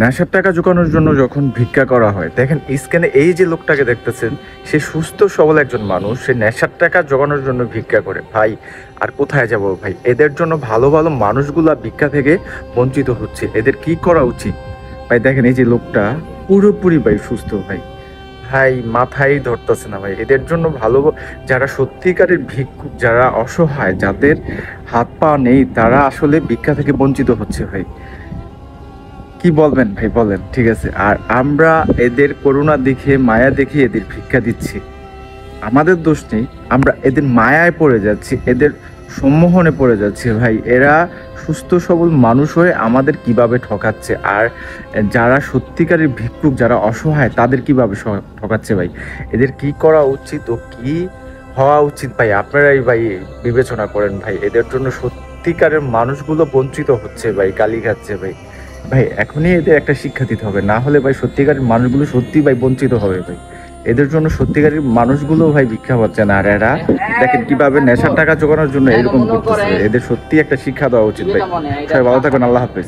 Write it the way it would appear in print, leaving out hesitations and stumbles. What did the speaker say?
নেশার টাকা জোগানোর জন্য যখন ভিক্ষা করা হয়, দেখেন স্ক্যানে এই যে লোকটাকে দেখতেছেন, সে সুস্থ সবল একজন মানুষ, সে নেশার টাকা জোগানোর জন্য ভিক্ষা করে। ভাই আর কোথায় যাব ভাই? এদের জন্য ভালো ভালো মানুষগুলা ভিক্ষা থেকে বঞ্চিত হচ্ছে, এদের কি করা উচিত ভাই? দেখেন এই যে লোকটা পুরোপুরি ভাই সুস্থ ভাই, ভাই মাথায় ধরতেছে না ভাই। এদের জন্য ভালো যারা সত্যিকারের ভিক্ষুক, যারা অসহায়, যাদের হাত পা নেই, তারা আসলে ভিক্ষা থেকে বঞ্চিত হচ্ছে ভাই। কি বলবেন ভাই বলেন, ঠিক আছে? আর আমরা এদের করুণা দেখে, মায়া দেখে এদের ভিক্ষা দিচ্ছি, আমাদের দোষ নেই। আমরা এদের মায়ায় পড়ে যাচ্ছি, এদের সম্মোহনে পড়ে যাচ্ছি ভাই। এরা সুস্থ সবল মানুষ হয়ে আমাদের কিভাবে ঠকাচ্ছে, আর যারা সত্যিকারের ভিক্ষুক, যারা অসহায়, তাদের কিভাবে ঠকাচ্ছে ভাই। এদের কি করা উচিত ও কি হওয়া উচিত ভাই, আপনারাই ভাই বিবেচনা করেন ভাই। এদের জন্য সত্যিকারের মানুষগুলো বঞ্চিত হচ্ছে ভাই, গালি খাচ্ছে ভাই। ভাই এখনই এদের একটা শিক্ষা দিতে হবে, না হলে ভাই সত্যিকারের মানুষগুলো সত্যি ভাই বঞ্চিত হবে ভাই। এদের জন্য সত্যিকারের মানুষগুলো ভাই ভিক্ষা পাচ্ছে না, আর এরা দেখেন কিভাবে নেশার টাকা জোগানোর জন্য এরকম করতেছে। এদের সত্যি একটা শিক্ষা দেওয়া উচিত ভাই। সবাই ভালো থাকুন, আল্লাহ হাফেজ।